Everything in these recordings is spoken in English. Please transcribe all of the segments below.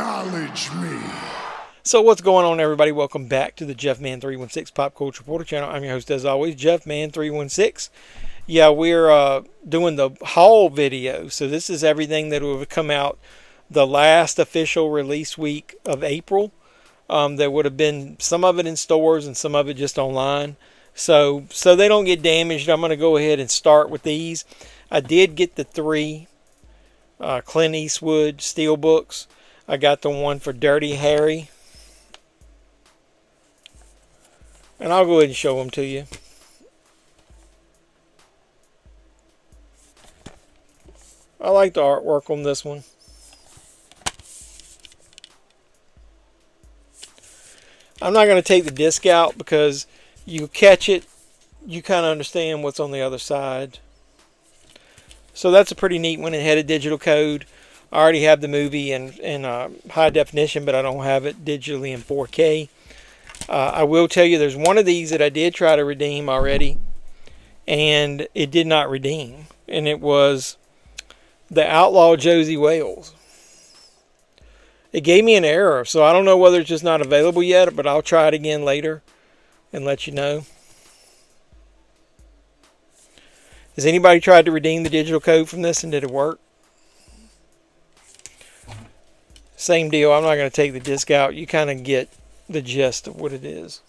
Acknowledge me. So what's going on, everybody? Welcome back to the Jeffman316 Pop Culture Reporter channel. I'm your host, as always, Jeffman316. Yeah, we're doing the haul video. So this is everything that would have come out the last official release week of April. There would have been some of it in stores and some of it just online. So they don't get damaged, I'm going to go ahead and start with these. I did get the 3 Clint Eastwood Steelbooks. I got the one for Dirty Harry. And I'll go ahead and show them to you. I like the artwork on this one. I'm not going to take the disc out because you catch it, you kind of understand what's on the other side. So that's a pretty neat one. It had a digital code. I already have the movie in high definition, but I don't have it digitally in 4K. I will tell you there's one of these that I did try to redeem already, and it did not redeem. And it was the Outlaw Josie Wales. It gave me an error, so I don't know whether it's just not available yet, but I'll try it again later and let you know. Has anybody tried to redeem the digital code from this, and did it work? Same deal. I'm not going to take the disc out. You kind of get the gist of what it is.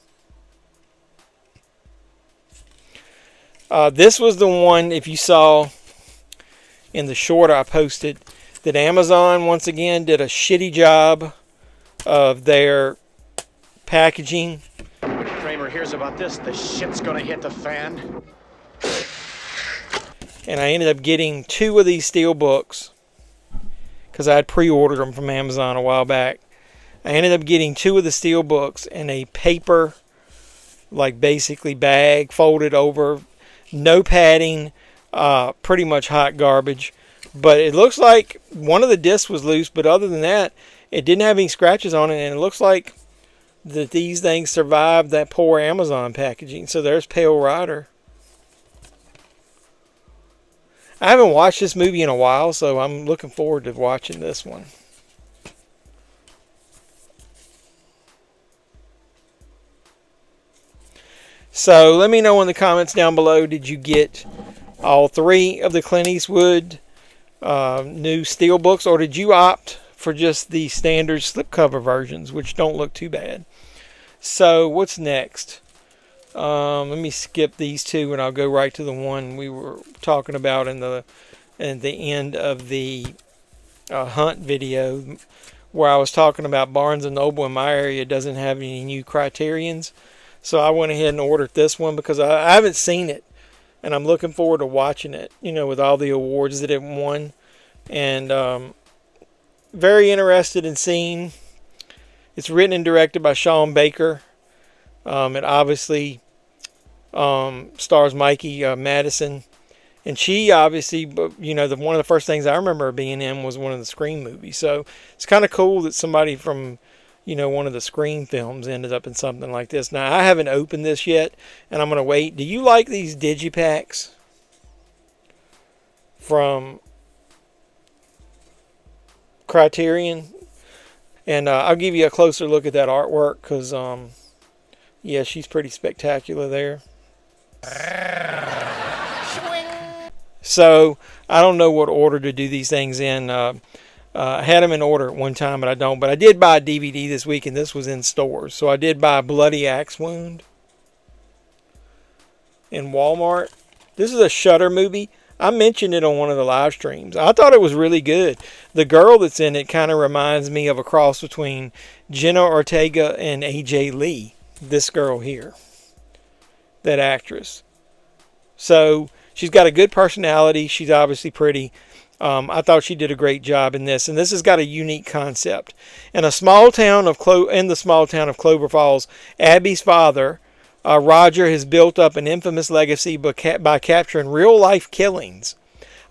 This was the one, if you saw in the short I posted, that Amazon once again did a shitty job of their packaging. When Kramer hears about this, the shit's gonna hit the fan. And I ended up getting 2 of these Steelbooks because I had pre-ordered them from Amazon a while back. I ended up getting 2 of the Steelbooks in a paper, like basically bag, folded over, no padding, pretty much hot garbage. But it looks like one of the discs was loose, but other than that, it didn't have any scratches on it, and it looks like that these things survived that poor Amazon packaging. So there's Pale Rider. I haven't watched this movie in a while, so I'm looking forward to watching this one. So let me know in the comments down below, did you get all 3 of the Clint Eastwood new Steelbooks, or did you opt for just the standard slipcover versions, which don't look too bad? So what's next? Let me skip these 2 and I'll go right to the one we were talking about in the end of the hunt video, where I was talking about Barnes & Noble in my area doesn't have any new Criterions. So I went ahead and ordered this one because I haven't seen it, and I'm looking forward to watching it, you know, with all the awards that it won. And very interested in seeing. It's written and directed by Sean Baker. It obviously stars Mikey Madison. And she obviously, you know, one of the first things I remember her being in was one of the Scream movies. So it's kind of cool that somebody from, you know, one of the Scream films ended up in something like this. Now, I haven't opened this yet, and I'm going to wait. Do you like these digipacks from Criterion? And I'll give you a closer look at that artwork because, yeah, she's pretty spectacular there. So, I don't know what order to do these things in. I had them in order at one time, but I don't. But I did buy a DVD this week, and this was in stores. So I did buy a Bloody Axe Wound in Walmart. This is a Shudder movie. I mentioned it on one of the live streams. I thought it was really good. The girl that's in it kind of reminds me of a cross between Jenna Ortega and AJ Lee. This girl here. That actress. So she's got a good personality. She's obviously pretty. I thought she did a great job in this, and this has got a unique concept. In the small town of Clover Falls, Abby's father, Roger, has built up an infamous legacy by capturing real-life killings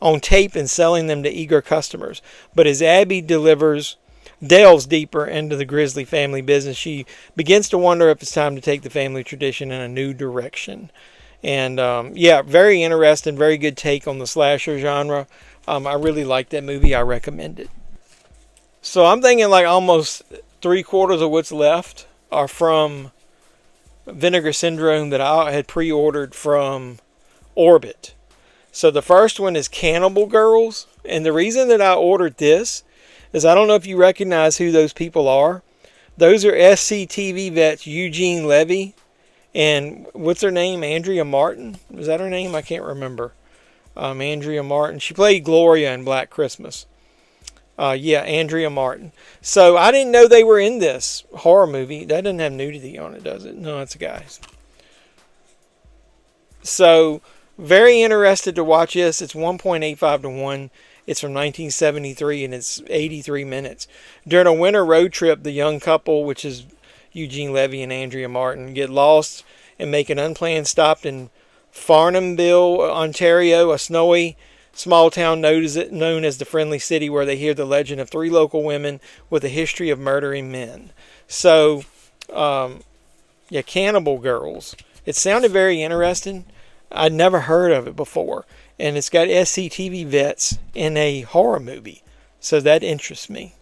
on tape and selling them to eager customers. But as Abby delves deeper into the grisly family business, she begins to wonder if it's time to take the family tradition in a new direction. And yeah, very interesting, very good take on the slasher genre. I really like that movie. I recommend it. So I'm thinking like almost 3/4 of what's left are from Vinegar Syndrome that I had pre-ordered from Orbit. So the first one is Cannibal Girls. And the reason that I ordered this is I don't know if you recognize who those people are. Those are SCTV vets Eugene Levy and what's her name? Andrea Martin? Is that her name? I can't remember. Andrea Martin. She played Gloria in Black Christmas. Yeah, Andrea Martin. So I didn't know they were in this horror movie. That doesn't have nudity on it, does it? No, it's guys. So very interested to watch this. It's 1.85 to 1. It's from 1973 and it's 83 minutes. During a winter road trip, the young couple, which is Eugene Levy and Andrea Martin, get lost and make an unplanned stop in Farnhamville, Ontario, a snowy small town known as the Friendly City, where they hear the legend of 3 local women with a history of murdering men. So, yeah, Cannibal Girls. It sounded very interesting. I'd never heard of it before. And it's got SCTV vets in a horror movie. So that interests me.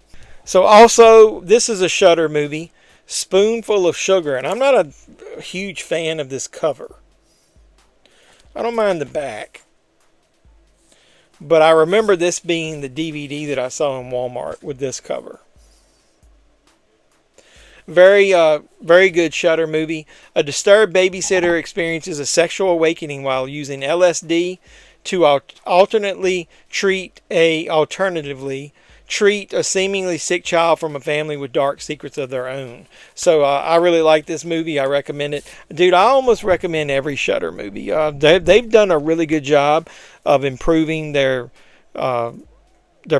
So also, this is a Shudder movie, Spoonful of Sugar. And I'm not a huge fan of this cover. I don't mind the back. But I remember this being the DVD that I saw in Walmart with this cover. Very good Shudder movie. A disturbed babysitter experiences a sexual awakening while using LSD to alternatively treat a seemingly sick child from a family with dark secrets of their own. So I really like this movie. I recommend it. Dude, I almost recommend every Shudder movie. They've done a really good job of improving their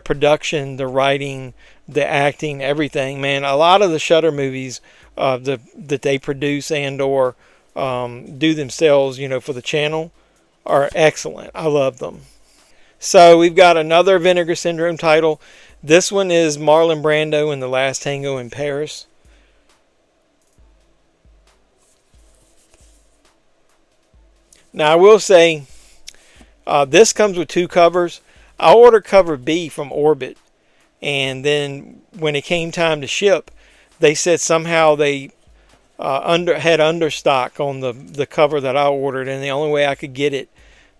production, the writing, the acting, everything. Man, a lot of the Shudder movies that they produce and or do themselves, for the channel are excellent. I love them. So we've got another Vinegar Syndrome title. This one is Marlon Brando in The Last Tango in Paris. Now I will say, this comes with 2 covers. I ordered cover B from Orbit, and then when it came time to ship, they said somehow they had understock on the cover that I ordered, and the only way I could get it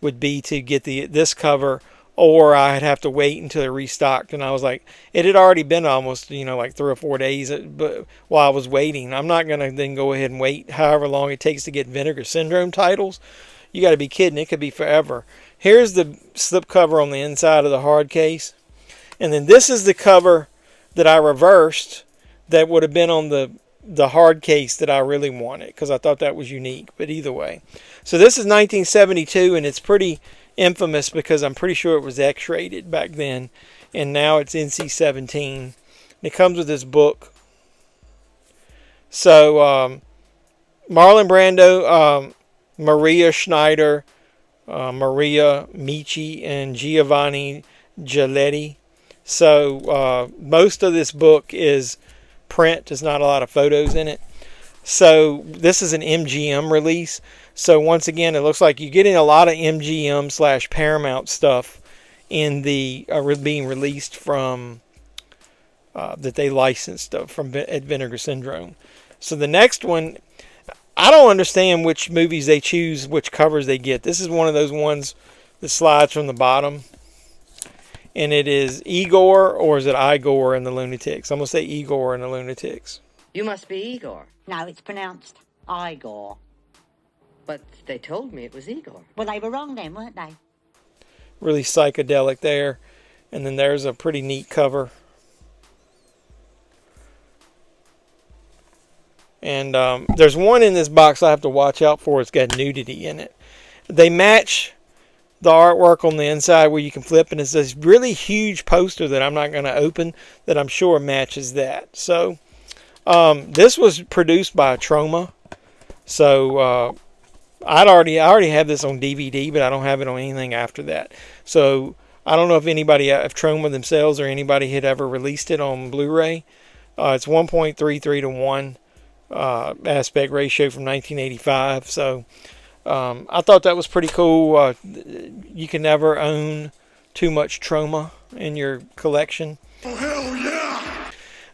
would be to get this cover, or I'd have to wait until it restocked. And I was like, it had already been almost, like 3 or 4 days but while I was waiting. I'm not going to then go ahead and wait however long it takes to get Vinegar Syndrome titles. You got to be kidding. It could be forever. Here's the slipcover on the inside of the hard case. And then this is the cover that I reversed that would have been on the hard case that I really wanted, because I thought that was unique. But either way. So this is 1972, and it's pretty infamous because I'm pretty sure it was X-rated back then. And now it's NC-17. And it comes with this book. So Marlon Brando, Maria Schneider, Maria Michi, and Giovanni Giletti. So most of this book is print. There's not a lot of photos in it. So this is an MGM release. So once again, it looks like you're getting a lot of MGM / Paramount stuff in the being released from that they licensed from at Vinegar Syndrome. So the next one, I don't understand which movies they choose, which covers they get. This is one of those ones that slides from the bottom. And it is Igor, or is it Igor in the Lunatics? I'm going to say Igor in the Lunatics. You must be Igor. No, it's pronounced Igor. But they told me it was Igor. Well, they were wrong then, weren't they? Really psychedelic there. And then there's a pretty neat cover. And there's one in this box I have to watch out for. It's got nudity in it. They match the artwork on the inside where you can flip, and it's this really huge poster that I'm not going to open that I'm sure matches that. So this was produced by Troma. So I already have this on DVD, but I don't have it on anything after that. So I don't know if Troma themselves or anybody had ever released it on Blu-ray. It's 1.33 to 1 aspect ratio from 1985. So I thought that was pretty cool. You can never own too much Troma in your collection. Oh, hell yeah!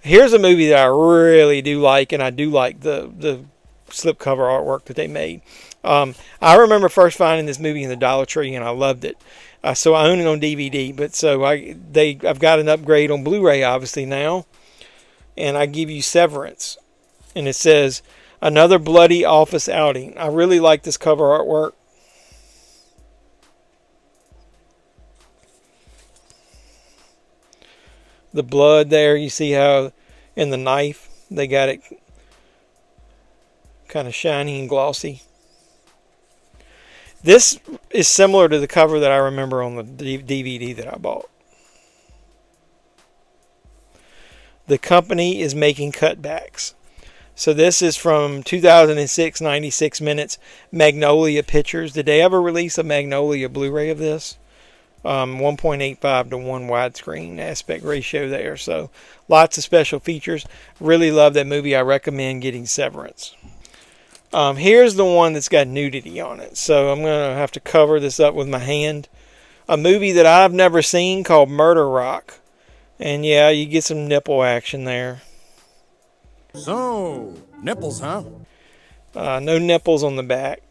Here's a movie that I really do like, and I do like the slipcover artwork that they made. I remember first finding this movie in the Dollar Tree, and I loved it. So I own it on DVD, but so I've got an upgrade on Blu-ray obviously now, and I give you Severance, and it says another bloody office outing. I really like this cover artwork. The blood there, you see how in the knife they got it kind of shiny and glossy. This is similar to the cover that I remember on the DVD that I bought. The company is making cutbacks. So this is from 2006, 96 minutes, Magnolia Pictures. Did they ever release a Magnolia Blu-ray of this? 1.85 to 1 widescreen aspect ratio there. So lots of special features. Really love that movie. I recommend getting Severance. Here's the one that's got nudity on it. So I'm going to have to cover this up with my hand. A movie that I've never seen called Murder Rock. And yeah, you get some nipple action there. So, nipples, huh? No nipples on the back.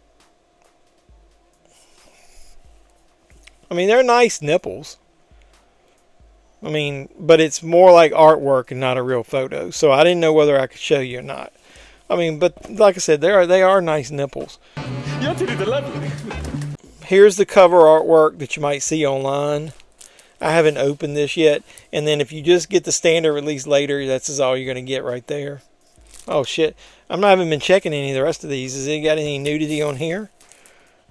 I mean, they're nice nipples. I mean, but it's more like artwork and not a real photo. So I didn't know whether I could show you or not. I mean, but like I said, they are nice nipples. Here's the cover artwork that you might see online. I haven't opened this yet. And then if you just get the standard release later, that's all you're going to get right there. Oh, shit. I haven't been checking any of the rest of these. Has it got any nudity on here?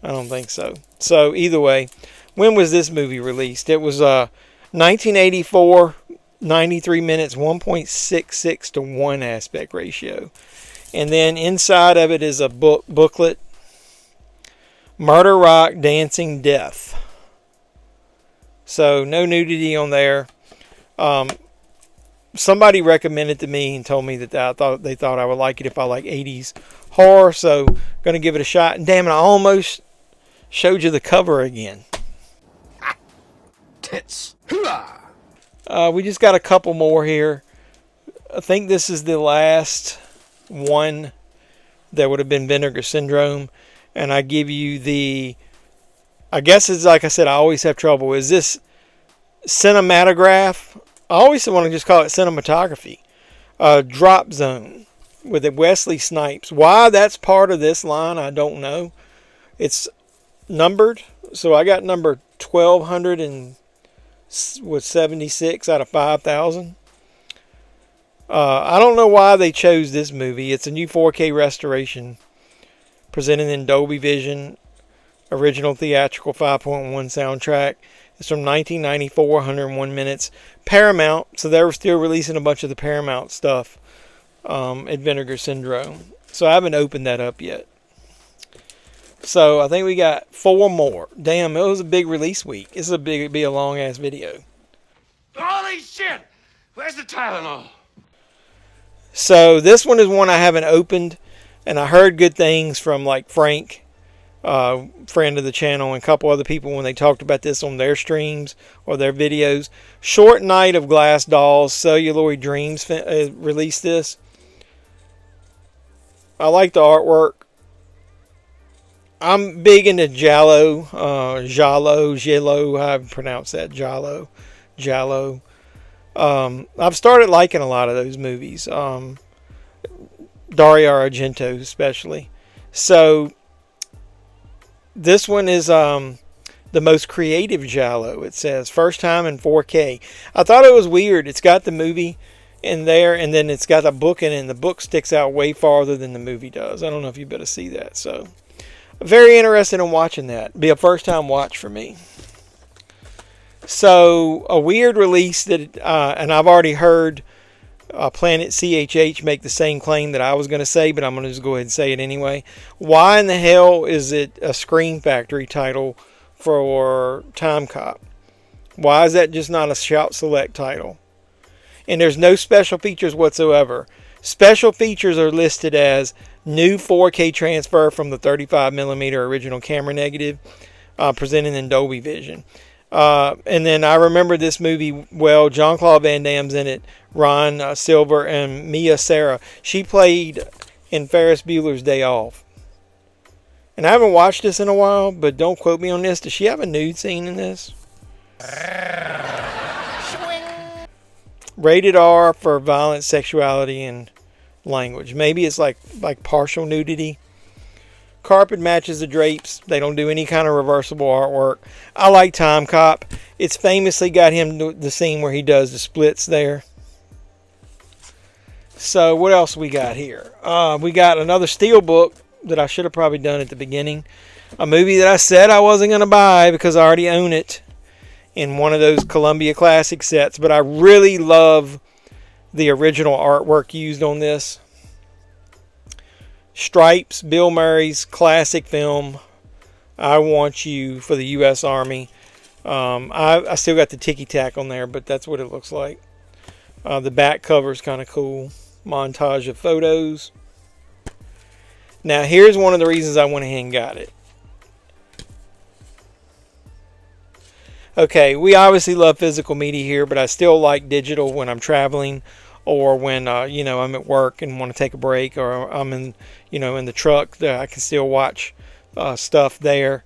I don't think so. So, either way, when was this movie released? It was 1984, 93 minutes, 1.66 to 1 aspect ratio. And then inside of it is a booklet. Murder Rock, Dancing Death. So no nudity on there. Somebody recommended to me and told me that they thought I would like it if I like 80s horror. So going to give it a shot. And damn it, I almost showed you the cover again. Tits. We just got a couple more here. I think this is the last one that would have been Vinegar Syndrome. And I give you the... I guess it's like I said, I always have trouble. Is this cinematograph? I always want to just call it cinematography. Drop Zone with Wesley Snipes. Why that's part of this line, I don't know. It's numbered. So I got number 1276 out of 5,000. I don't know why they chose this movie. It's a new 4K restoration presented in Dolby Vision. Original theatrical 5.1 soundtrack. It's from 1994, 101 minutes. Paramount, so they were still releasing a bunch of the Paramount stuff at Vinegar Syndrome. So I haven't opened that up yet. So I think we got 4 more. Damn, it was a big release week. This is be a long ass video. Holy shit! Where's the Tylenol? So this one is one I haven't opened, and I heard good things from like Frank, friend of the channel, and a couple other people when they talked about this on their streams or their videos. Short Night of Glass Dolls, Celluloid Dreams released this. I like the artwork. I'm big into Giallo, Giallo, how I pronounce that, Giallo. I've started liking a lot of those movies. Dario Argento especially. So this one is the most creative Giallo, it says. First time in 4K. I thought it was weird. It's got the movie in there, and then it's got a book in it, and the book sticks out way farther than the movie does. I don't know if you better see that. So very interested in watching that. Be a first time watch for me. So a weird release that, and I've already heard Planet CHH make the same claim that I was going to say, but I'm going to just go ahead and say it anyway. Why in the hell is it a Scream Factory title for Time Cop? Why is that just not a Shout Select title? And there's no special features whatsoever. Special features are listed as new 4K transfer from the 35mm original camera negative, presented in Dolby Vision. And then I remember this movie well. Jean-Claude Van Damme's in it. Ron Silver and Mia Sara. She played in Ferris Bueller's Day Off. And I haven't watched this in a while, but don't quote me on this. Does she have a nude scene in this? Rated R for violence, sexuality, and language. Maybe it's like partial nudity. Carpet matches the drapes. They don't do any kind of reversible artwork. I like Time Cop. It's famously got him the scene where he does the splits there. So what else we got here? We got another Steelbook that I should have probably done at the beginning. A movie that I said I wasn't going to buy because I already own it in one of those Columbia Classic sets. But I really love the original artwork used on this. Stripes, Bill Murray's classic film, I Want You, for the U.S. Army. I still got the ticky tack on there, but that's what it looks like. The back cover is kind of cool. Montage of photos. Now, here's one of the reasons I went ahead and got it. Okay, we obviously love physical media here, but I still like digital when I'm traveling or when I'm at work and want to take a break, or I'm in the truck. That I can still watch stuff there.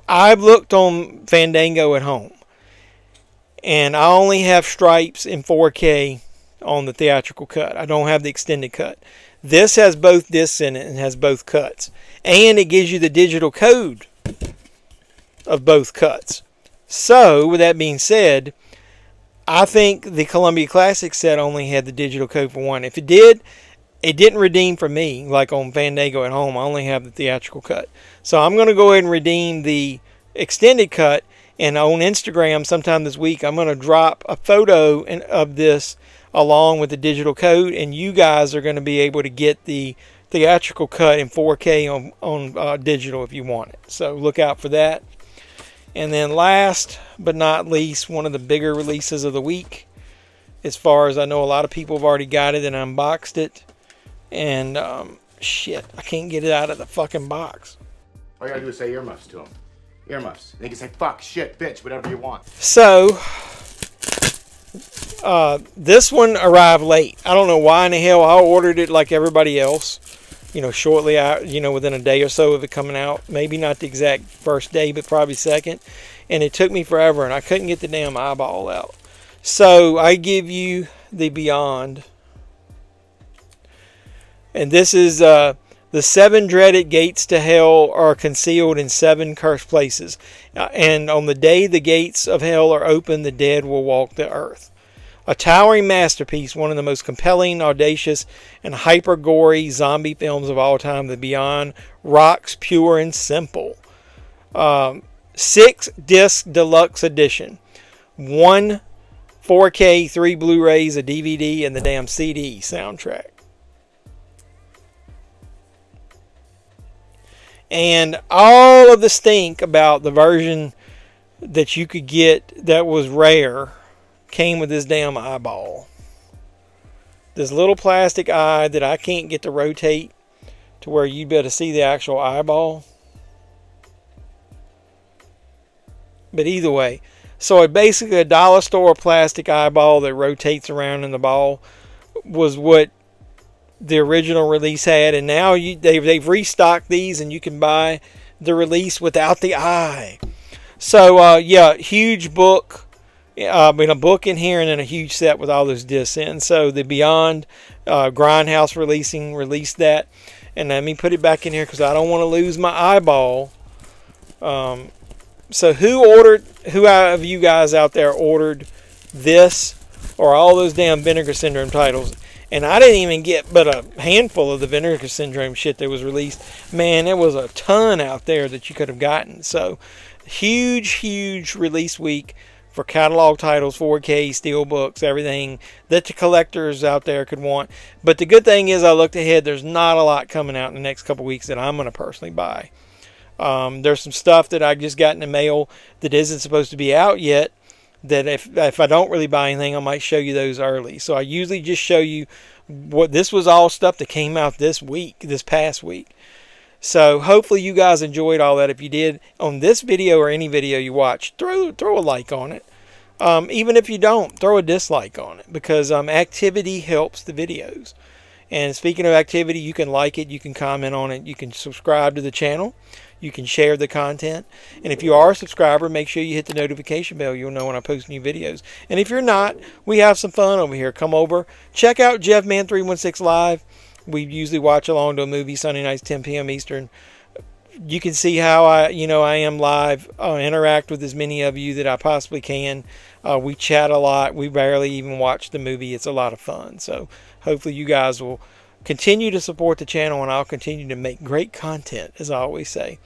I've looked on Fandango at home, and I only have Stripes in 4K on the theatrical cut. I don't have the extended cut. This has both discs in it and has both cuts, and it gives you the digital code of both cuts. So, with that being said, I think the Columbia Classic set only had the digital code for one. If it did, it didn't redeem for me, like on Fandango at home. I only have the theatrical cut. So I'm going to go ahead and redeem the extended cut, and on Instagram sometime this week, I'm going to drop a photo of this along with the digital code, and you guys are going to be able to get the theatrical cut in 4K on digital if you want it. So look out for that. And then last but not least, one of the bigger releases of the week. As far as I know, a lot of people have already got it and unboxed it. And shit, I can't get it out of the fucking box. All you gotta do is say earmuffs to them. Earmuffs. And they can say fuck, shit, bitch, whatever you want. So, this one arrived late. I don't know why in the hell. I ordered it like everybody else. Shortly out, within a day or so of it coming out. Maybe not the exact first day, but probably second. And it took me forever, and I couldn't get the damn eyeball out. So I give you the Beyond. And this is the 7 dreaded gates to hell are concealed in 7 cursed places. And on the day the gates of hell are open, the dead will walk the earth. A towering masterpiece, one of the most compelling, audacious, and hyper-gory zombie films of all time. The Beyond rocks pure and simple. 6-disc deluxe edition. 1 4K, 3 Blu-rays, a DVD, and the damn CD soundtrack. And all of the stink about the version that you could get that was rare came with this damn eyeball. This little plastic eye that I can't get to rotate to where you'd be able to see the actual eyeball. But either way, so it basically a dollar store plastic eyeball that rotates around in the ball was what the original release had, and now they've restocked these, and you can buy the release without the eye. So huge book. A book in here, and then a huge set with all those discs in. So the Beyond Grindhouse released that, and let me put it back in here because I don't want to lose my eyeball. So who of you guys out there ordered this or all those damn Vinegar Syndrome titles? And I didn't even get but a handful of the Vinegar Syndrome shit that was released. Man, there was a ton out there that you could have gotten. So huge release week for catalog titles, 4K, Steelbooks, everything that the collectors out there could want. But the good thing is I looked ahead. There's not a lot coming out in the next couple weeks that I'm going to personally buy. There's some stuff that I just got in the mail that isn't supposed to be out yet, that if I don't really buy anything, I might show you those early. So I usually just show you what this was all stuff that came out this past week. So hopefully you guys enjoyed all that. If you did, on this video or any video you watch, throw a like on it. Even if you don't, throw a dislike on it, because activity helps the videos. And speaking of activity, you can like it, you can comment on it, you can subscribe to the channel, you can share the content. And if you are a subscriber, make sure you hit the notification bell. You'll know when I post new videos. And if you're not, we have some fun over here. Come over, check out JeffMan316 Live. We usually watch along to a movie Sunday nights, 10 p.m. Eastern. You can see how I am live, interact with as many of you that I possibly can. We chat a lot. We barely even watch the movie. It's a lot of fun. So hopefully you guys will continue to support the channel, and I'll continue to make great content, as I always say.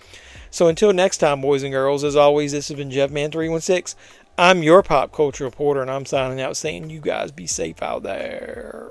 So until next time, boys and girls, as always, this has been JeffMan316. I'm your pop culture reporter, and I'm signing out saying you guys be safe out there.